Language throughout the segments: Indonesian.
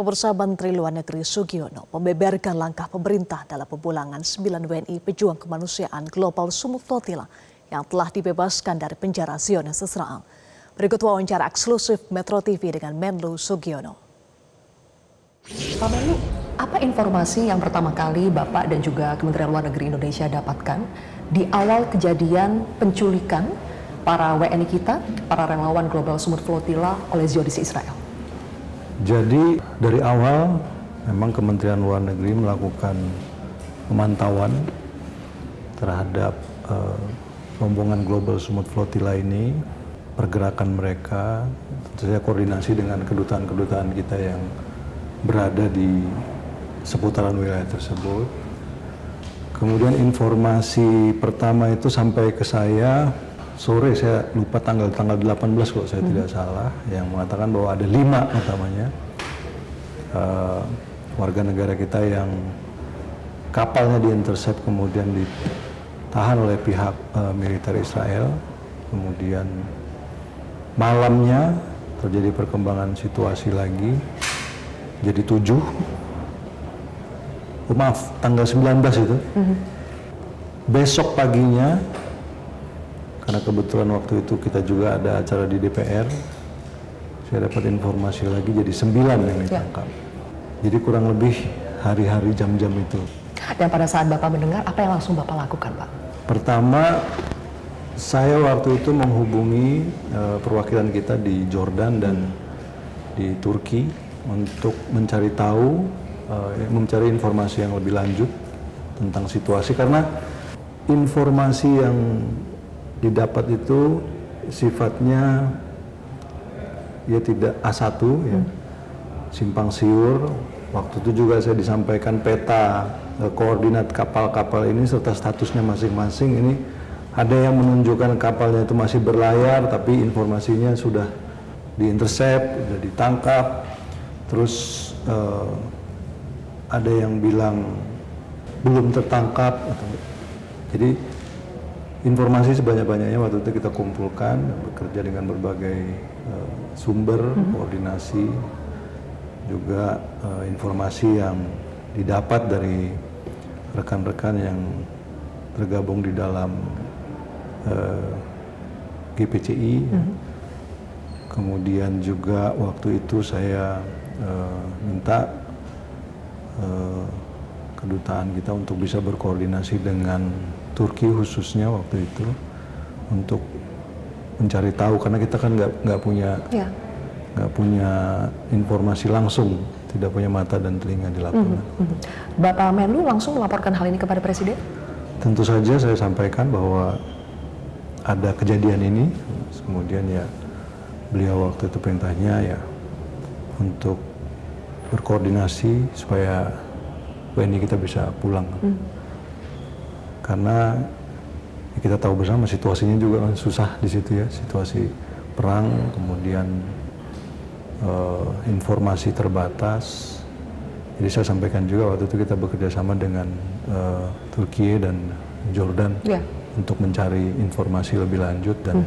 Pemirsa, Menteri Luar Negeri Sugiono membeberkan langkah pemerintah dalam pemulangan 9 WNI pejuang kemanusiaan Global Sumut Flotilla yang telah dibebaskan dari penjara Zionis Israel. Berikut wawancara eksklusif Metro TV dengan Menlu Sugiono. Pak Menlu, apa informasi yang pertama kali Bapak dan juga Kementerian Luar Negeri Indonesia dapatkan di awal kejadian penculikan para WNI kita, para relawan Global Sumut Flotilla oleh Zionis Israel? Jadi dari awal memang Kementerian Luar Negeri melakukan pemantauan terhadap rombongan Global Sumut Flotilla ini, pergerakan mereka, tentu saja koordinasi dengan kedutaan-kedutaan kita yang berada di seputaran wilayah tersebut. Kemudian informasi pertama itu sampai ke saya sore, saya lupa tanggal 18 kalau saya tidak salah, yang mengatakan bahwa ada 5 utamanya warga negara kita yang kapalnya diintercept kemudian ditahan oleh pihak militer Israel. Kemudian malamnya terjadi perkembangan situasi lagi, jadi 7. Maaf, tanggal 19 itu. Besok paginya, karena kebetulan waktu itu kita juga ada acara di DPR, saya dapat informasi lagi jadi 9 yang ditangkap. Jadi kurang lebih hari-hari jam-jam itu. Dan pada saat Bapak mendengar, apa yang langsung Bapak lakukan, Pak? Pertama, saya waktu itu menghubungi perwakilan kita di Jordan dan di Turki untuk mencari tahu, mencari informasi yang lebih lanjut tentang situasi, karena informasi yang didapat itu sifatnya ya tidak A1 ya, simpang siur. Waktu itu juga saya disampaikan peta koordinat kapal-kapal ini serta statusnya masing-masing. Ini ada yang menunjukkan kapalnya itu masih berlayar tapi informasinya sudah diintercept, sudah ditangkap. Terus ada yang bilang belum tertangkap. Jadi informasi sebanyak-banyaknya waktu itu kita kumpulkan, bekerja dengan berbagai sumber, koordinasi, juga informasi yang didapat dari rekan-rekan yang tergabung di dalam GPCI. Kemudian juga waktu itu saya minta kedutaan kita untuk bisa berkoordinasi dengan Turki khususnya waktu itu untuk mencari tahu, karena kita kan nggak punya informasi langsung, tidak punya mata dan telinga di lapangan. Bapak Menlu langsung melaporkan hal ini kepada Presiden? Tentu saja saya sampaikan bahwa ada kejadian ini, kemudian ya beliau waktu itu perintahnya ya untuk berkoordinasi supaya WNI kita bisa pulang. Karena kita tahu bersama situasinya juga kan susah di situ ya, situasi perang, kemudian informasi terbatas. Jadi saya sampaikan juga waktu itu kita bekerja sama dengan Turki dan Jordan untuk mencari informasi lebih lanjut dan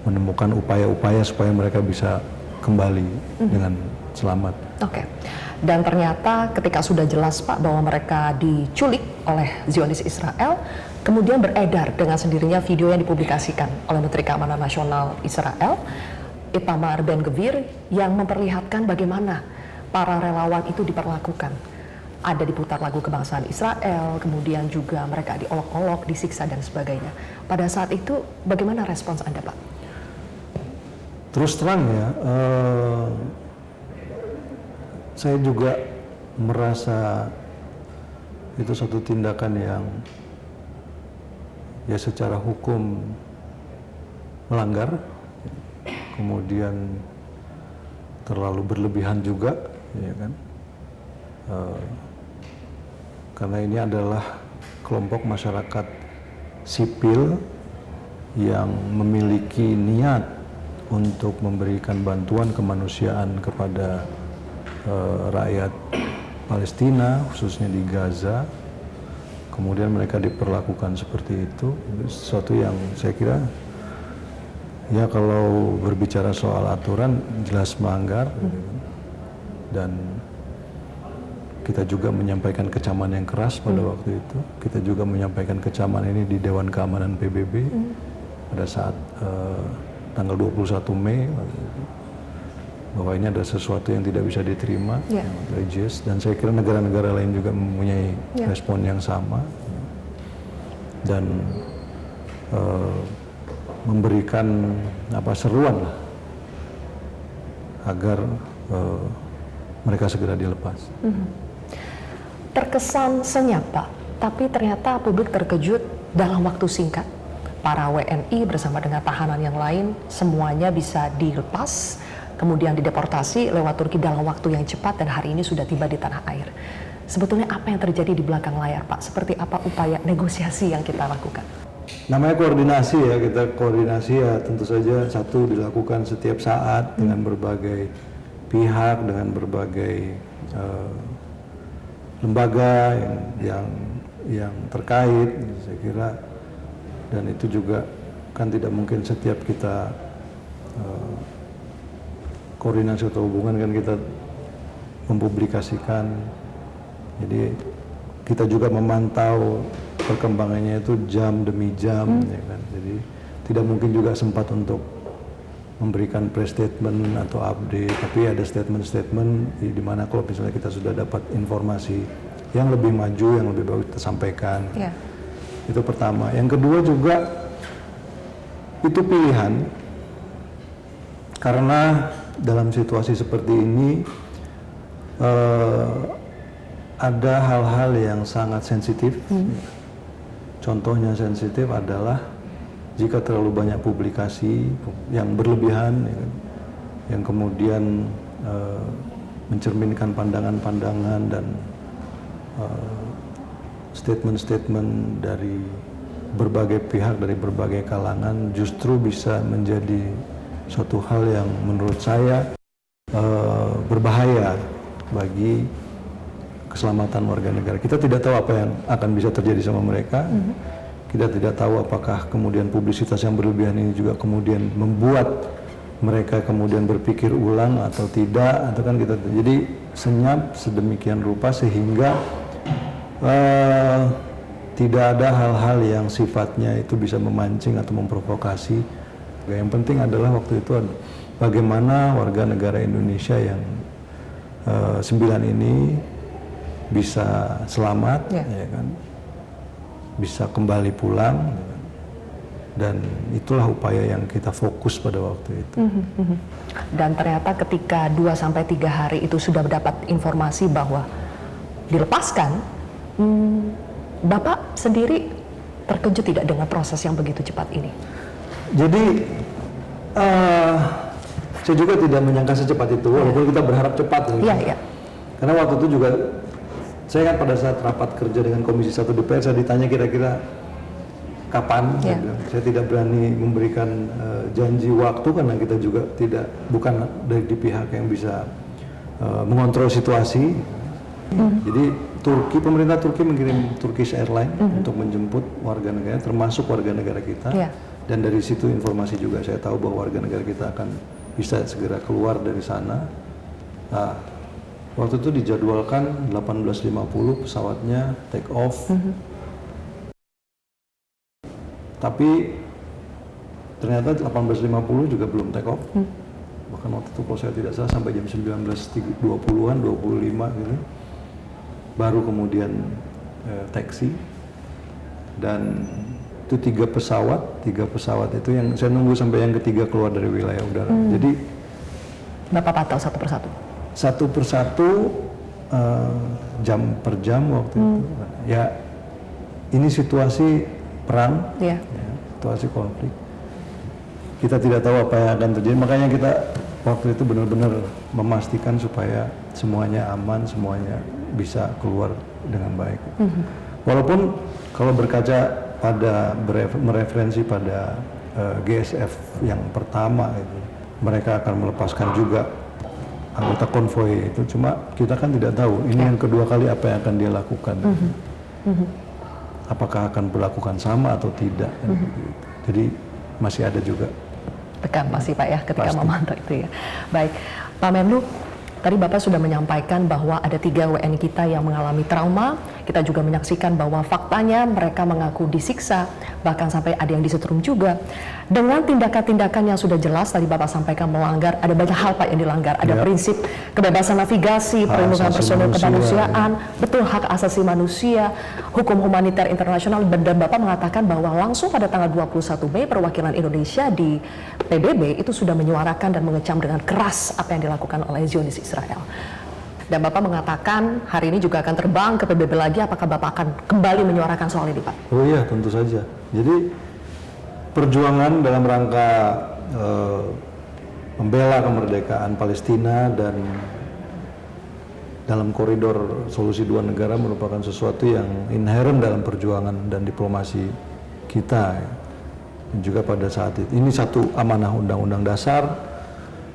menemukan upaya-upaya supaya mereka bisa kembali dengan selamat. Oke. Dan ternyata ketika sudah jelas Pak bahwa mereka diculik oleh Zionis Israel, kemudian beredar dengan sendirinya video yang dipublikasikan oleh Menteri Keamanan Nasional Israel, Itamar Ben-Gvir, yang memperlihatkan bagaimana para relawan itu diperlakukan. Ada diputar lagu kebangsaan Israel, kemudian juga mereka diolok-olok, disiksa dan sebagainya. Pada saat itu bagaimana respons Anda, Pak? Terus terang ya, saya juga merasa itu suatu tindakan yang ya secara hukum melanggar, kemudian terlalu berlebihan juga, ya kan? Karena ini adalah kelompok masyarakat sipil yang memiliki niat untuk memberikan bantuan kemanusiaan kepada rakyat Palestina, khususnya di Gaza. Kemudian mereka diperlakukan seperti itu sesuatu yang saya kira ya kalau berbicara soal aturan jelas melanggar. dan kita juga menyampaikan kecaman yang keras pada waktu itu. Kita juga menyampaikan kecaman ini di Dewan Keamanan PBB pada saat tanggal 21 Mei bahwa ini ada sesuatu yang tidak bisa diterima dari JS, dan saya kira negara-negara lain juga mempunyai respon yang sama dan memberikan seruan lah agar mereka segera dilepas. Terkesan senyap, Pak, tapi ternyata publik terkejut dalam waktu singkat. Para WNI bersama dengan tahanan yang lain semuanya bisa dilepas, kemudian dideportasi lewat Turki dalam waktu yang cepat, dan hari ini sudah tiba di tanah air. Sebetulnya apa yang terjadi di belakang layar, Pak? Seperti apa upaya negosiasi yang kita lakukan? Namanya koordinasi ya, kita koordinasi ya tentu saja satu dilakukan setiap saat dengan berbagai pihak, dengan berbagai lembaga yang terkait, saya kira. Dan itu juga kan tidak mungkin setiap kita koordinasi atau hubungan kan kita mempublikasikan. Jadi kita juga memantau perkembangannya itu jam demi jam, ya kan. Jadi tidak mungkin juga sempat untuk memberikan press statement atau update, tapi ada statement-statement di mana kalau misalnya kita sudah dapat informasi yang lebih maju, yang lebih bagus kita sampaikan. Itu pertama. Yang kedua juga itu pilihan, karena dalam situasi seperti ini ada hal-hal yang sangat sensitif. Contohnya sensitif adalah jika terlalu banyak publikasi yang berlebihan, ya, yang kemudian mencerminkan pandangan-pandangan dan statement-statement dari berbagai pihak, dari berbagai kalangan, justru bisa menjadi suatu hal yang menurut saya berbahaya bagi keselamatan warga negara. Kita tidak tahu apa yang akan bisa terjadi sama mereka. Kita tidak tahu apakah kemudian publisitas yang berlebihan ini juga kemudian membuat mereka kemudian berpikir ulang atau tidak, atau kan kita jadi senyap sedemikian rupa sehingga tidak ada hal-hal yang sifatnya itu bisa memancing atau memprovokasi. Yang penting adalah waktu itu bagaimana warga negara Indonesia yang 9 ini bisa selamat, ya kan, bisa kembali pulang, dan itulah upaya yang kita fokus pada waktu itu. Dan ternyata ketika 2-3 hari itu sudah mendapat informasi bahwa dilepaskan, Bapak sendiri terkejut tidak dengan proses yang begitu cepat ini? Jadi saya juga tidak menyangka secepat itu, walaupun kita berharap cepat. Iya. Karena waktu itu juga saya kan pada saat rapat kerja dengan Komisi 1 DPR, saya ditanya kira-kira kapan. Saya tidak berani memberikan janji waktu karena kita juga bukan dari pihak yang bisa mengontrol situasi. Jadi pemerintah Turki mengirim Turkish Airlines untuk menjemput warga negara, termasuk warga negara kita. Dan dari situ informasi juga saya tahu bahwa warga negara kita akan bisa segera keluar dari sana. Nah, waktu itu dijadwalkan 18.50 pesawatnya take off. Tapi ternyata 18.50 juga belum take off. Bahkan waktu itu kalau saya tidak salah sampai jam 19.20-an, 25 gitu. Baru kemudian taksi, dan itu 3 pesawat itu yang saya nunggu sampai yang ketiga keluar dari wilayah udara. Jadi Bapak pantau satu persatu jam per jam waktu itu. Ya, ini situasi perang, situasi konflik. Kita tidak tahu apa yang akan terjadi, makanya kita waktu itu benar-benar memastikan supaya semuanya aman, semuanya bisa keluar dengan baik. Walaupun kalau berkaca pada mereferensi pada GSF yang pertama itu, mereka akan melepaskan juga anggota konvoi itu, cuma kita kan tidak tahu ini yang kedua kali apa yang akan dia lakukan. Apakah akan berlakukan sama atau tidak. Jadi masih ada juga tekan masih Pak ya ketika pasti memantau itu ya. Baik, Pak Menlu, Tadi Bapak sudah menyampaikan bahwa ada 3 WNI kita yang mengalami trauma. Kita juga menyaksikan bahwa faktanya mereka mengaku disiksa, bahkan sampai ada yang disetrum juga. Dengan tindakan-tindakan yang sudah jelas tadi Bapak sampaikan melanggar, ada banyak hal Pak yang dilanggar. Ada prinsip kebebasan navigasi, perlindungan personil kemanusiaan, betul hak asasi manusia, hukum humaniter internasional, dan Bapak mengatakan bahwa langsung pada tanggal 21 Mei perwakilan Indonesia di PBB itu sudah menyuarakan dan mengecam dengan keras apa yang dilakukan oleh Zionis Israel. Dan Bapak mengatakan hari ini juga akan terbang ke PBB lagi, apakah Bapak akan kembali menyuarakan soal ini, Pak? Oh iya, tentu saja. Jadi perjuangan dalam rangka membela kemerdekaan Palestina dan dalam koridor solusi 2 negara merupakan sesuatu yang inherent dalam perjuangan dan diplomasi kita. Dan juga pada saat itu, ini satu amanah Undang-Undang Dasar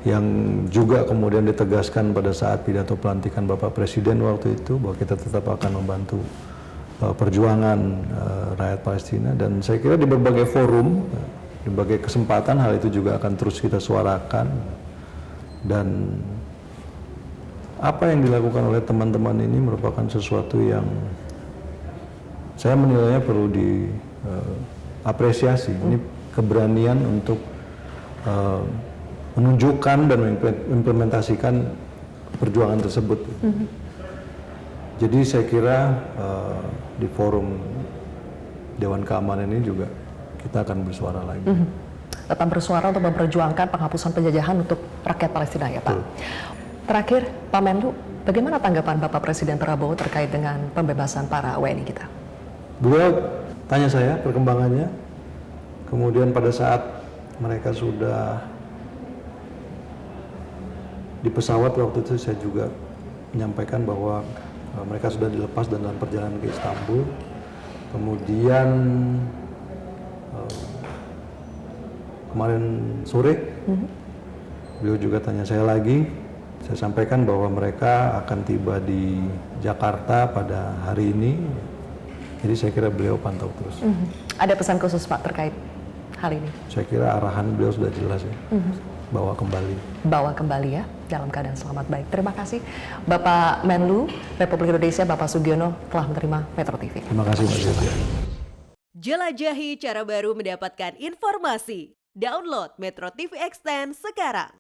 yang juga kemudian ditegaskan pada saat pidato pelantikan Bapak Presiden waktu itu, bahwa kita tetap akan membantu perjuangan rakyat Palestina. Dan saya kira di berbagai forum, di berbagai kesempatan hal itu juga akan terus kita suarakan. Dan apa yang dilakukan oleh teman-teman ini merupakan sesuatu yang saya menilainya perlu diapresiasi. Ini keberanian untuk menunjukkan dan mengimplementasikan perjuangan tersebut. Jadi saya kira di forum Dewan Keamanan ini juga kita akan bersuara lagi. Tetap bersuara untuk memperjuangkan penghapusan penjajahan untuk rakyat Palestina ya Pak. Terakhir Pak Menlu, bagaimana tanggapan Bapak Presiden Prabowo terkait dengan pembebasan para WNI kita? Beliau tanya saya perkembangannya, kemudian pada saat mereka sudah di pesawat waktu itu saya juga menyampaikan bahwa mereka sudah dilepas dan dalam perjalanan ke Istanbul. Kemudian kemarin sore beliau juga tanya saya lagi. Saya sampaikan bahwa mereka akan tiba di Jakarta pada hari ini. Jadi saya kira beliau pantau terus. Ada pesan khusus Pak terkait hal ini? Saya kira arahan beliau sudah jelas ya. Bawa kembali. Bawa kembali ya, dalam keadaan selamat. Baik, terima kasih Bapak Menlu Republik Indonesia, Bapak Sugiono telah menerima Metro TV. Terima kasih Mbak Sylvia. Jelajahi cara baru mendapatkan informasi. Download Metro TV Extend sekarang.